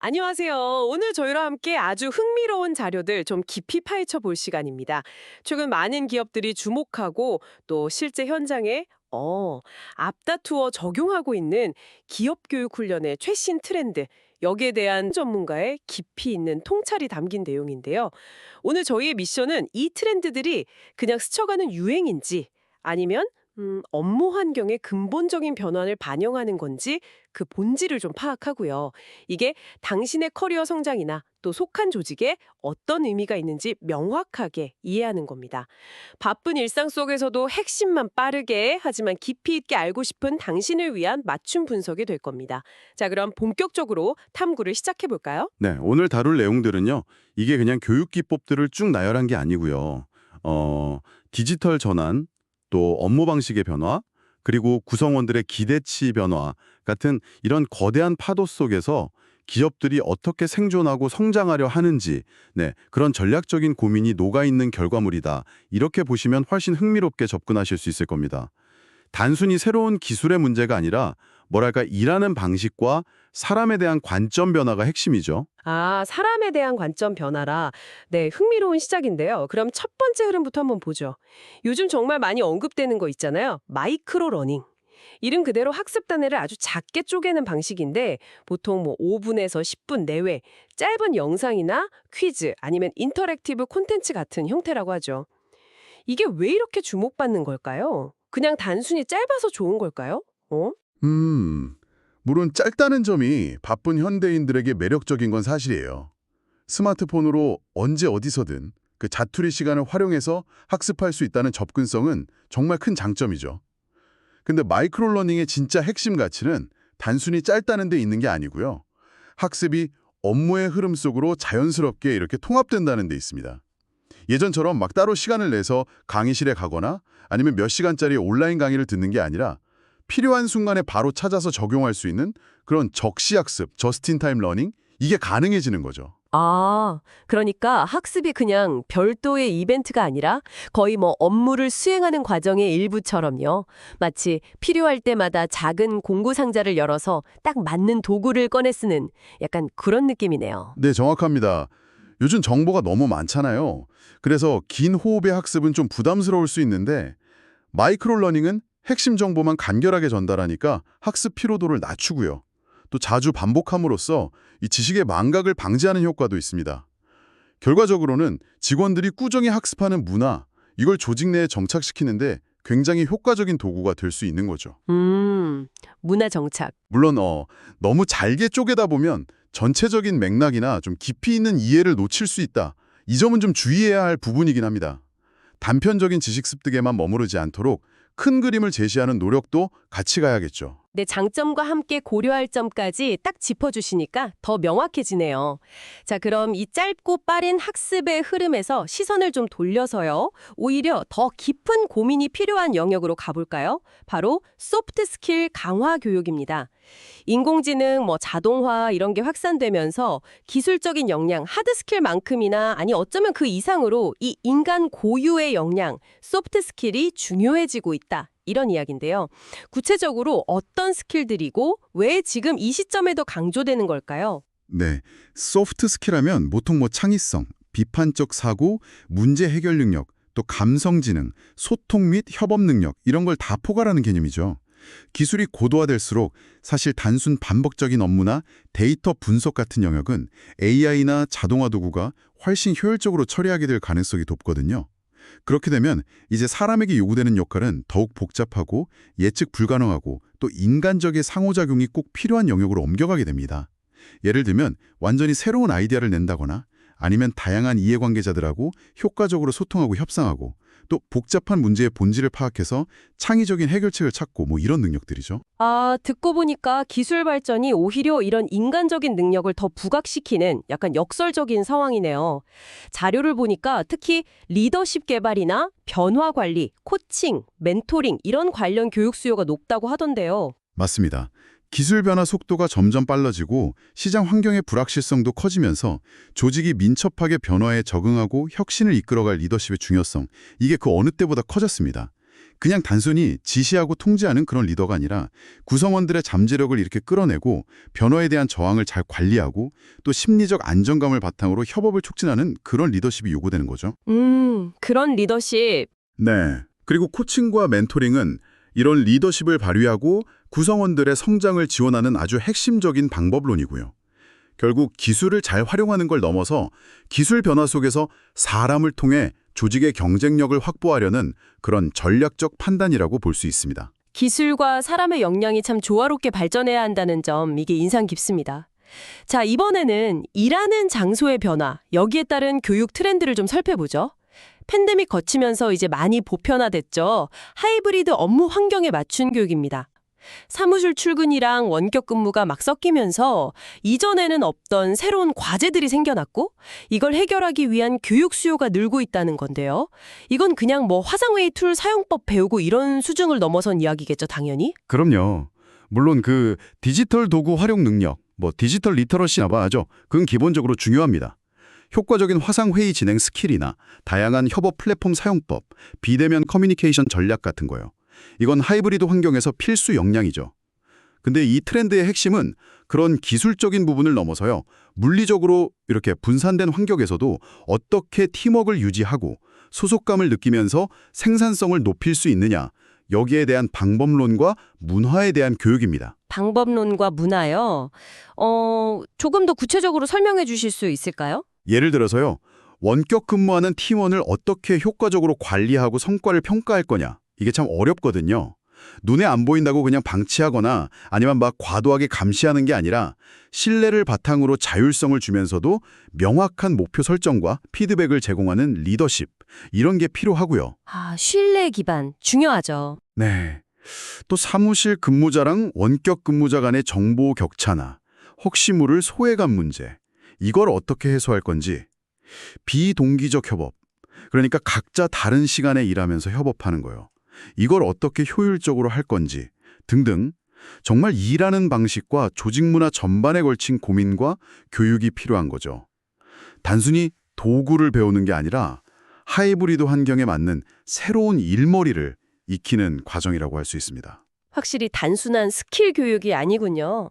안녕하세요. 오늘 저희와 함께 아주 흥미로운 자료들 좀 깊이 파헤쳐 볼 시간입니다. 최근 많은 기업들이 주목하고 또 실제 현장에 앞다투어 적용하고 있는 기업 교육 훈련의 최신 트렌드, 여기에 대한 전문가의 깊이 있는 통찰이 담긴 내용인데요. 오늘 저희의 미션은 이 트렌드들이 그냥 스쳐가는 유행인지 아니면 업무 환경의 근본적인 변화를 반영하는 건지 그 본질을 좀 파악하고요. 이게 당신의 커리어 성장이나 또 속한 조직에 어떤 의미가 있는지 명확하게 이해하는 겁니다. 바쁜 일상 속에서도 핵심만 빠르게 하지만 깊이 있게 알고 싶은 당신을 위한 맞춤 분석이 될 겁니다. 자, 그럼 본격적으로 탐구를 시작해 볼까요? 네, 오늘 다룰 내용들은요. 이게 그냥 교육 기법들을 쭉 나열한 게 아니고요. 디지털 전환, 또 업무 방식의 변화, 그리고 구성원들의 기대치 변화 같은 이런 거대한 파도 속에서 기업들이 어떻게 생존하고 성장하려 하는지, 네, 그런 전략적인 고민이 녹아있는 결과물이다. 이렇게 보시면 훨씬 흥미롭게 접근하실 수 있을 겁니다. 단순히 새로운 기술의 문제가 아니라 뭐랄까 일하는 방식과 사람에 대한 관점 변화가 핵심이죠. 아, 사람에 대한 관점 변화라. 네, 흥미로운 시작인데요. 그럼 첫 번째 흐름부터 한번 보죠. 요즘 정말 많이 언급되는 거 있잖아요. 마이크로 러닝. 이름 그대로 학습 단위를 아주 작게 쪼개는 방식인데 보통 5분에서 10분 내외 짧은 영상이나 퀴즈 아니면 인터랙티브 콘텐츠 같은 형태라고 하죠. 이게 왜 이렇게 주목받는 걸까요? 그냥 단순히 짧아서 좋은 걸까요? 어? 음, 물론 짧다는 점이 바쁜 현대인들에게 매력적인 건 사실이에요. 스마트폰으로 언제 어디서든 그 자투리 시간을 활용해서 학습할 수 있다는 접근성은 정말 큰 장점이죠. 근데 마이크로러닝의 진짜 핵심 가치는 단순히 짧다는 데 있는 게 아니고요. 학습이 업무의 흐름 속으로 자연스럽게 이렇게 통합된다는 데 있습니다. 예전처럼 막 따로 시간을 내서 강의실에 가거나 아니면 몇 시간짜리 온라인 강의를 듣는 게 아니라 필요한 순간에 바로 찾아서 적용할 수 있는 그런 적시학습, 저스틴타임 러닝, 이게 가능해지는 거죠. 아, 그러니까 학습이 그냥 별도의 이벤트가 아니라 거의 업무를 수행하는 과정의 일부처럼요. 마치 필요할 때마다 작은 공구 상자를 열어서 딱 맞는 도구를 꺼내 쓰는 약간 그런 느낌이네요. 네, 정확합니다. 요즘 정보가 너무 많잖아요. 그래서 긴 호흡의 학습은 좀 부담스러울 수 있는데 마이크로러닝은 핵심 정보만 간결하게 전달하니까 학습 피로도를 낮추고요. 또 자주 반복함으로써 이 지식의 망각을 방지하는 효과도 있습니다. 결과적으로는 직원들이 꾸준히 학습하는 문화, 이걸 조직 내에 정착시키는데 굉장히 효과적인 도구가 될 수 있는 거죠. 문화 정착. 물론 너무 잘게 쪼개다 보면 전체적인 맥락이나 좀 깊이 있는 이해를 놓칠 수 있다. 이 점은 좀 주의해야 할 부분이긴 합니다. 단편적인 지식 습득에만 머무르지 않도록 큰 그림을 제시하는 노력도 같이 가야겠죠. 내 장점과 함께 고려할 점까지 딱 짚어주시니까 더 명확해지네요. 자, 그럼 이 짧고 빠른 학습의 흐름에서 시선을 좀 돌려서요. 오히려 더 깊은 고민이 필요한 영역으로 가볼까요? 바로 소프트 스킬 강화 교육입니다. 인공지능, 자동화 이런 게 확산되면서 기술적인 역량, 하드 스킬만큼이나 아니 어쩌면 그 이상으로 이 인간 고유의 역량, 소프트 스킬이 중요해지고 있다. 이런 이야기인데요. 구체적으로 어떤 스킬들이고 왜 지금 이 시점에 더 강조되는 걸까요? 네, 소프트 스킬하면 보통 창의성, 비판적 사고, 문제 해결 능력, 또 감성 지능, 소통 및 협업 능력 이런 걸 다 포괄하는 개념이죠. 기술이 고도화될수록 사실 단순 반복적인 업무나 데이터 분석 같은 영역은 AI나 자동화 도구가 훨씬 효율적으로 처리하게 될 가능성이 높거든요. 그렇게 되면 이제 사람에게 요구되는 역할은 더욱 복잡하고 예측 불가능하고 또 인간적인 상호작용이 꼭 필요한 영역으로 옮겨가게 됩니다. 예를 들면 완전히 새로운 아이디어를 낸다거나 아니면 다양한 이해관계자들하고 효과적으로 소통하고 협상하고 또 복잡한 문제의 본질을 파악해서 창의적인 해결책을 찾고 이런 능력들이죠. 아, 듣고 보니까 기술 발전이 오히려 이런 인간적인 능력을 더 부각시키는 약간 역설적인 상황이네요. 자료를 보니까 특히 리더십 개발이나 변화 관리, 코칭, 멘토링 이런 관련 교육 수요가 높다고 하던데요. 맞습니다. 기술 변화 속도가 점점 빨라지고 시장 환경의 불확실성도 커지면서 조직이 민첩하게 변화에 적응하고 혁신을 이끌어갈 리더십의 중요성, 이게 그 어느 때보다 커졌습니다. 그냥 단순히 지시하고 통제하는 그런 리더가 아니라 구성원들의 잠재력을 이렇게 끌어내고 변화에 대한 저항을 잘 관리하고 또 심리적 안정감을 바탕으로 협업을 촉진하는 그런 리더십이 요구되는 거죠. 그런 리더십. 네. 그리고 코칭과 멘토링은 이런 리더십을 발휘하고 구성원들의 성장을 지원하는 아주 핵심적인 방법론이고요. 결국 기술을 잘 활용하는 걸 넘어서 기술 변화 속에서 사람을 통해 조직의 경쟁력을 확보하려는 그런 전략적 판단이라고 볼 수 있습니다. 기술과 사람의 역량이 참 조화롭게 발전해야 한다는 점, 이게 인상 깊습니다. 자, 이번에는 일하는 장소의 변화, 여기에 따른 교육 트렌드를 좀 살펴보죠. 팬데믹 거치면서 이제 많이 보편화됐죠. 하이브리드 업무 환경에 맞춘 교육입니다. 사무실 출근이랑 원격 근무가 막 섞이면서 이전에는 없던 새로운 과제들이 생겨났고 이걸 해결하기 위한 교육 수요가 늘고 있다는 건데요. 이건 그냥 뭐 화상회의 툴 사용법 배우고 이런 수준을 넘어선 이야기겠죠, 당연히? 그럼요. 물론 그 디지털 도구 활용 능력, 디지털 리터러시나 봐야죠. 그건 기본적으로 중요합니다. 효과적인 화상회의 진행 스킬이나 다양한 협업 플랫폼 사용법, 비대면 커뮤니케이션 전략 같은 거요. 이건 하이브리드 환경에서 필수 역량이죠. 근데 이 트렌드의 핵심은 그런 기술적인 부분을 넘어서요. 물리적으로 이렇게 분산된 환경에서도 어떻게 팀워크를 유지하고 소속감을 느끼면서 생산성을 높일 수 있느냐. 여기에 대한 방법론과 문화에 대한 교육입니다. 방법론과 문화요. 조금 더 구체적으로 설명해 주실 수 있을까요? 예를 들어서요. 원격 근무하는 팀원을 어떻게 효과적으로 관리하고 성과를 평가할 거냐. 이게 참 어렵거든요. 눈에 안 보인다고 그냥 방치하거나 아니면 막 과도하게 감시하는 게 아니라 신뢰를 바탕으로 자율성을 주면서도 명확한 목표 설정과 피드백을 제공하는 리더십, 이런 게 필요하고요. 신뢰 기반, 중요하죠. 네. 또 사무실 근무자랑 원격 근무자 간의 정보 격차나 혹시 모를 소외감 문제, 이걸 어떻게 해소할 건지, 비동기적 협업, 그러니까 각자 다른 시간에 일하면서 협업하는 거요. 이걸 어떻게 효율적으로 할 건지 등등 정말 일하는 방식과 조직 문화 전반에 걸친 고민과 교육이 필요한 거죠. 단순히 도구를 배우는 게 아니라 하이브리드 환경에 맞는 새로운 일머리를 익히는 과정이라고 할 수 있습니다. 확실히 단순한 스킬 교육이 아니군요.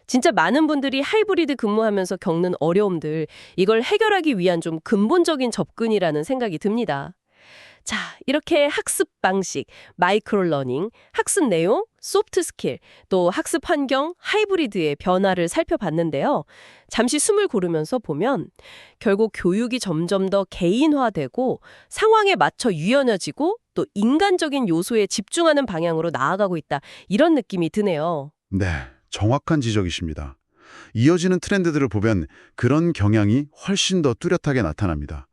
진짜 많은 분들이 하이브리드 근무하면서 겪는 어려움들, 이걸 해결하기 위한 좀 근본적인 접근이라는 생각이 듭니다. 자, 이렇게 학습 방식, 마이크로 러닝, 학습 내용, 소프트 스킬, 또 학습 환경, 하이브리드의 변화를 살펴봤는데요. 잠시 숨을 고르면서 보면 결국 교육이 점점 더 개인화되고 상황에 맞춰 유연해지고 또 인간적인 요소에 집중하는 방향으로 나아가고 있다. 이런 느낌이 드네요. 네, 정확한 지적이십니다. 이어지는 트렌드들을 보면 그런 경향이 훨씬 더 뚜렷하게 나타납니다.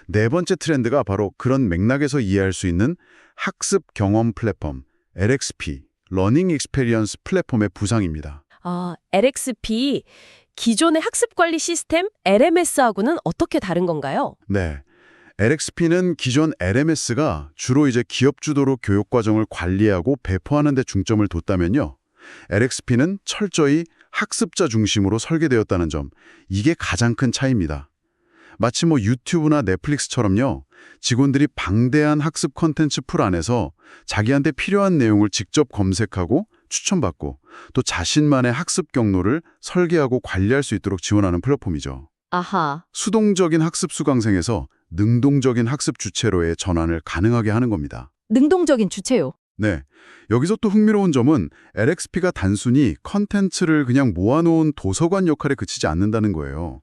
네 번째 트렌드가 바로 그런 맥락에서 이해할 수 있는 학습 경험 플랫폼, LXP, 러닝 익스페리언스 플랫폼의 부상입니다. LXP, 기존의 학습 관리 시스템 LMS하고는 어떻게 다른 건가요? 네. LXP는 기존 LMS가 주로 이제 기업 주도로 교육 과정을 관리하고 배포하는 데 중점을 뒀다면요. LXP는 철저히 학습자 중심으로 설계되었다는 점, 이게 가장 큰 차이입니다. 마치 유튜브나 넷플릭스처럼요. 직원들이 방대한 학습 콘텐츠 풀 안에서 자기한테 필요한 내용을 직접 검색하고 추천받고 또 자신만의 학습 경로를 설계하고 관리할 수 있도록 지원하는 플랫폼이죠. 아하. 수동적인 학습 수강생에서 능동적인 학습 주체로의 전환을 가능하게 하는 겁니다. 능동적인 주체요. 네. 여기서 또 흥미로운 점은 LXP가 단순히 컨텐츠를 그냥 모아놓은 도서관 역할에 그치지 않는다는 거예요.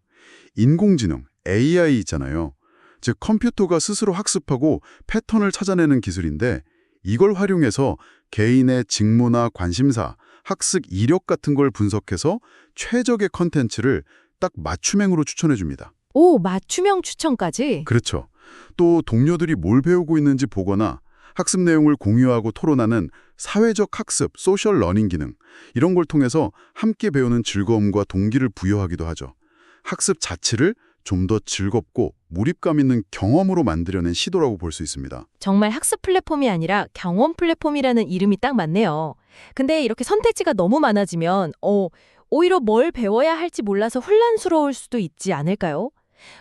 인공지능, AI 있잖아요. 즉 컴퓨터가 스스로 학습하고 패턴을 찾아내는 기술인데 이걸 활용해서 개인의 직무나 관심사, 학습 이력 같은 걸 분석해서 최적의 컨텐츠를 딱 맞춤형으로 추천해 줍니다. 오, 맞춤형 추천까지? 그렇죠. 또 동료들이 뭘 배우고 있는지 보거나 학습 내용을 공유하고 토론하는 사회적 학습, 소셜 러닝 기능, 이런 걸 통해서 함께 배우는 즐거움과 동기를 부여하기도 하죠. 학습 자체를 좀 더 즐겁고 몰입감 있는 경험으로 만들어낸 시도라고 볼 수 있습니다. 정말 학습 플랫폼이 아니라 경험 플랫폼이라는 이름이 딱 맞네요. 근데 이렇게 선택지가 너무 많아지면 오히려 뭘 배워야 할지 몰라서 혼란스러울 수도 있지 않을까요?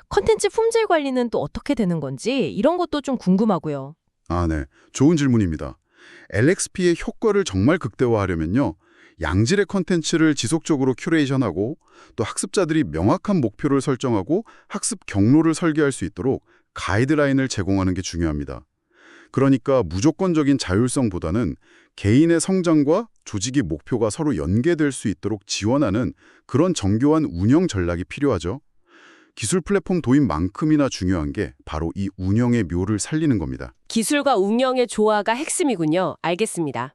컨텐츠 품질 관리는 또 어떻게 되는 건지 이런 것도 좀 궁금하고요. 네. 좋은 질문입니다. LXP의 효과를 정말 극대화하려면요. 양질의 컨텐츠를 지속적으로 큐레이션하고 또 학습자들이 명확한 목표를 설정하고 학습 경로를 설계할 수 있도록 가이드라인을 제공하는 게 중요합니다. 그러니까 무조건적인 자율성보다는 개인의 성장과 조직의 목표가 서로 연계될 수 있도록 지원하는 그런 정교한 운영 전략이 필요하죠. 기술 플랫폼 도입만큼이나 중요한 게 바로 이 운영의 묘를 살리는 겁니다. 기술과 운영의 조화가 핵심이군요. 알겠습니다.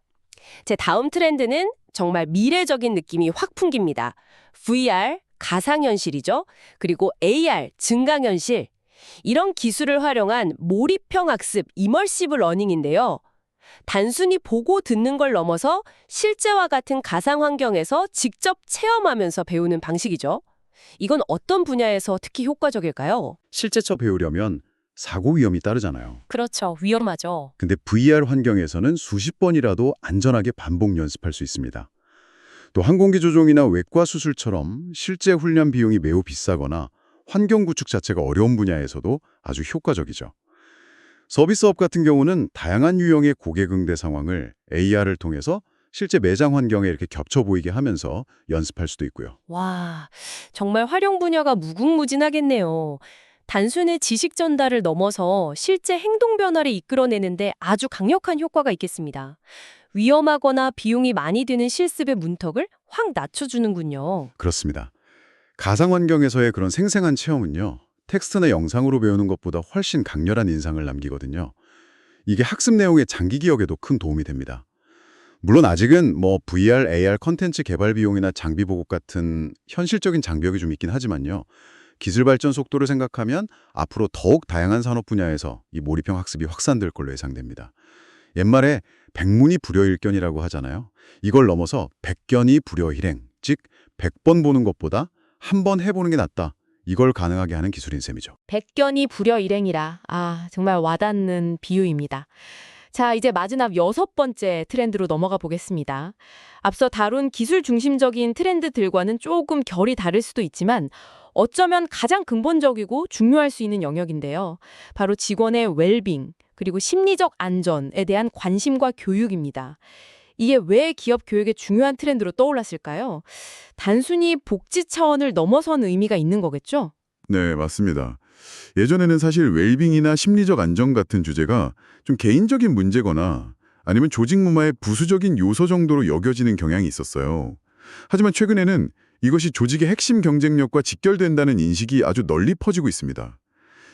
제 다음 트렌드는 정말 미래적인 느낌이 확 풍깁니다. VR, 가상현실이죠. 그리고 AR, 증강현실. 이런 기술을 활용한 몰입형 학습, 이머시브 러닝인데요. 단순히 보고 듣는 걸 넘어서 실제와 같은 가상 환경에서 직접 체험하면서 배우는 방식이죠. 이건 어떤 분야에서 특히 효과적일까요? 실제처 배우려면 사고 위험이 따르잖아요. 그렇죠. 위험하죠. 근데 VR 환경에서는 수십 번이라도 안전하게 반복 연습할 수 있습니다. 또 항공기 조종이나 외과 수술처럼 실제 훈련 비용이 매우 비싸거나 환경 구축 자체가 어려운 분야에서도 아주 효과적이죠. 서비스업 같은 경우는 다양한 유형의 고객 응대 상황을 AR을 통해서 실제 매장 환경에 이렇게 겹쳐 보이게 하면서 연습할 수도 있고요. 와, 정말 활용 분야가 무궁무진하겠네요. 단순히 지식 전달을 넘어서 실제 행동 변화를 이끌어내는데 아주 강력한 효과가 있겠습니다. 위험하거나 비용이 많이 드는 실습의 문턱을 확 낮춰주는군요. 그렇습니다. 가상 환경에서의 그런 생생한 체험은요. 텍스트나 영상으로 배우는 것보다 훨씬 강렬한 인상을 남기거든요. 이게 학습 내용의 장기 기억에도 큰 도움이 됩니다. 물론 아직은 VR, AR 컨텐츠 개발 비용이나 장비 보급 같은 현실적인 장벽이 좀 있긴 하지만요. 기술 발전 속도를 생각하면 앞으로 더욱 다양한 산업 분야에서 이 몰입형 학습이 확산될 걸로 예상됩니다. 옛말에 백문이 불여일견이라고 하잖아요. 이걸 넘어서 백견이 불여일행, 즉 100번 보는 것보다 한 번 해보는 게 낫다. 이걸 가능하게 하는 기술인 셈이죠. 백견이 불여일행이라. 아, 정말 와닿는 비유입니다. 자, 이제 마지막 6번째 트렌드로 넘어가 보겠습니다. 앞서 다룬 기술 중심적인 트렌드들과는 조금 결이 다를 수도 있지만 어쩌면 가장 근본적이고 중요할 수 있는 영역인데요. 바로 직원의 웰빙, 그리고 심리적 안전에 대한 관심과 교육입니다. 이게 왜 기업 교육의 중요한 트렌드로 떠올랐을까요? 단순히 복지 차원을 넘어선 의미가 있는 거겠죠? 네, 맞습니다. 예전에는 사실 웰빙이나 심리적 안정 같은 주제가 좀 개인적인 문제거나 아니면 조직 문화의 부수적인 요소 정도로 여겨지는 경향이 있었어요. 하지만 최근에는 이것이 조직의 핵심 경쟁력과 직결된다는 인식이 아주 널리 퍼지고 있습니다.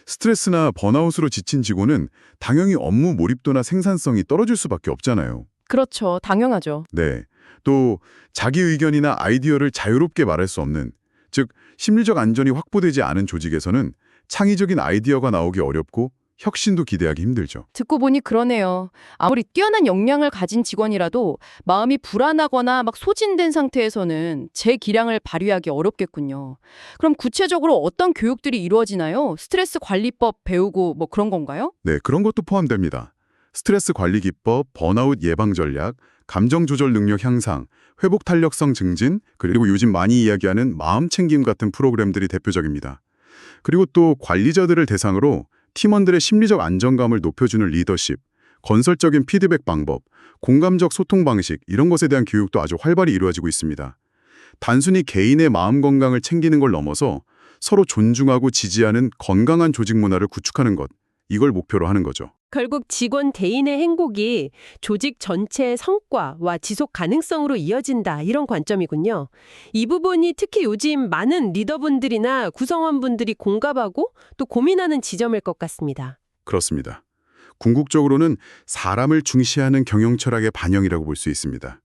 스트레스나 번아웃으로 지친 직원은 당연히 업무 몰입도나 생산성이 떨어질 수밖에 없잖아요. 그렇죠. 당연하죠. 네. 또 자기 의견이나 아이디어를 자유롭게 말할 수 없는, 즉 심리적 안전이 확보되지 않은 조직에서는 창의적인 아이디어가 나오기 어렵고 혁신도 기대하기 힘들죠. 듣고 보니 그러네요. 아무리 뛰어난 역량을 가진 직원이라도 마음이 불안하거나 막 소진된 상태에서는 제 기량을 발휘하기 어렵겠군요. 그럼 구체적으로 어떤 교육들이 이루어지나요? 스트레스 관리법 배우고 그런 건가요? 네, 그런 것도 포함됩니다. 스트레스 관리 기법, 번아웃 예방 전략, 감정 조절 능력 향상, 회복 탄력성 증진, 그리고 요즘 많이 이야기하는 마음 챙김 같은 프로그램들이 대표적입니다. 그리고 또 관리자들을 대상으로 팀원들의 심리적 안정감을 높여주는 리더십, 건설적인 피드백 방법, 공감적 소통 방식 이런 것에 대한 교육도 아주 활발히 이루어지고 있습니다. 단순히 개인의 마음 건강을 챙기는 걸 넘어서 서로 존중하고 지지하는 건강한 조직 문화를 구축하는 것, 이걸 목표로 하는 거죠. 결국 직원 개인의 행복이 조직 전체의 성과와 지속 가능성으로 이어진다 이런 관점이군요. 이 부분이 특히 요즘 많은 리더분들이나 구성원분들이 공감하고 또 고민하는 지점일 것 같습니다. 그렇습니다. 궁극적으로는 사람을 중시하는 경영 철학의 반영이라고 볼 수 있습니다.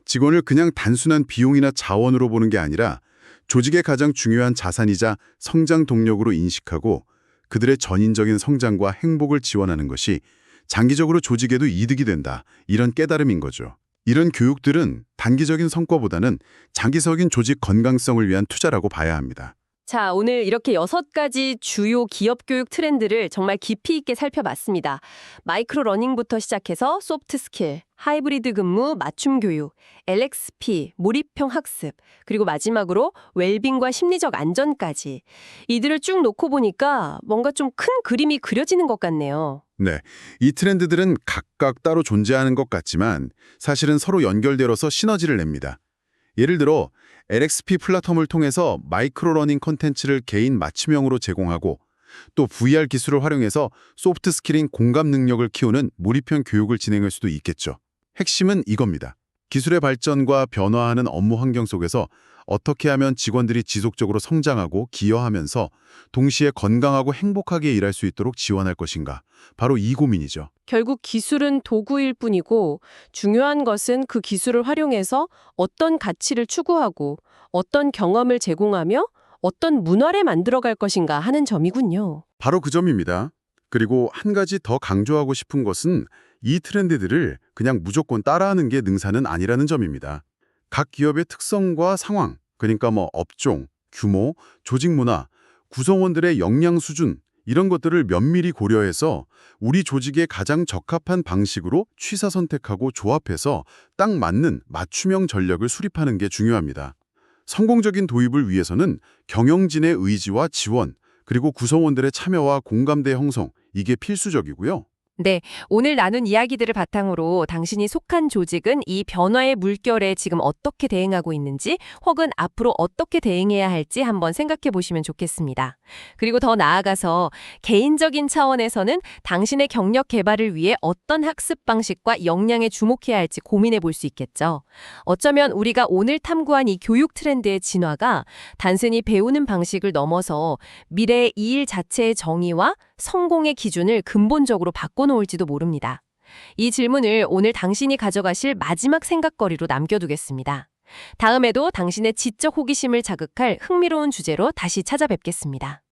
직원을 그냥 단순한 비용이나 자원으로 보는 게 아니라 조직의 가장 중요한 자산이자 성장 동력으로 인식하고 그들의 전인적인 성장과 행복을 지원하는 것이 장기적으로 조직에도 이득이 된다. 이런 깨달음인 거죠. 이런 교육들은 단기적인 성과보다는 장기적인 조직 건강성을 위한 투자라고 봐야 합니다. 자, 오늘 이렇게 6가지 주요 기업 교육 트렌드를 정말 깊이 있게 살펴봤습니다. 마이크로 러닝부터 시작해서 소프트 스킬, 하이브리드 근무, 맞춤 교육, LXP, 몰입형 학습, 그리고 마지막으로 웰빙과 심리적 안전까지. 이들을 쭉 놓고 보니까 뭔가 좀 큰 그림이 그려지는 것 같네요. 네, 이 트렌드들은 각각 따로 존재하는 것 같지만 사실은 서로 연결되어서 시너지를 냅니다. 예를 들어 LXP 플랫폼을 통해서 마이크로러닝 콘텐츠를 개인 맞춤형으로 제공하고 또 VR 기술을 활용해서 소프트 스킬인 공감 능력을 키우는 몰입형 교육을 진행할 수도 있겠죠. 핵심은 이겁니다. 기술의 발전과 변화하는 업무 환경 속에서 어떻게 하면 직원들이 지속적으로 성장하고 기여하면서 동시에 건강하고 행복하게 일할 수 있도록 지원할 것인가. 바로 이 고민이죠. 결국 기술은 도구일 뿐이고 중요한 것은 그 기술을 활용해서 어떤 가치를 추구하고 어떤 경험을 제공하며 어떤 문화를 만들어갈 것인가 하는 점이군요. 바로 그 점입니다. 그리고 한 가지 더 강조하고 싶은 것은 이 트렌드들을 그냥 무조건 따라하는 게 능사는 아니라는 점입니다. 각 기업의 특성과 상황, 그러니까 업종, 규모, 조직 문화, 구성원들의 역량 수준 이런 것들을 면밀히 고려해서 우리 조직에 가장 적합한 방식으로 취사 선택하고 조합해서 딱 맞는 맞춤형 전략을 수립하는 게 중요합니다. 성공적인 도입을 위해서는 경영진의 의지와 지원, 그리고 구성원들의 참여와 공감대 형성, 이게 필수적이고요. 네, 오늘 나눈 이야기들을 바탕으로 당신이 속한 조직은 이 변화의 물결에 지금 어떻게 대응하고 있는지 혹은 앞으로 어떻게 대응해야 할지 한번 생각해 보시면 좋겠습니다. 그리고 더 나아가서 개인적인 차원에서는 당신의 경력 개발을 위해 어떤 학습 방식과 역량에 주목해야 할지 고민해 볼 수 있겠죠. 어쩌면 우리가 오늘 탐구한 이 교육 트렌드의 진화가 단순히 배우는 방식을 넘어서 미래의 이 일 자체의 정의와 성공의 기준을 근본적으로 바꿔놓을지도 모릅니다. 이 질문을 오늘 당신이 가져가실 마지막 생각거리로 남겨두겠습니다. 다음에도 당신의 지적 호기심을 자극할 흥미로운 주제로 다시 찾아뵙겠습니다.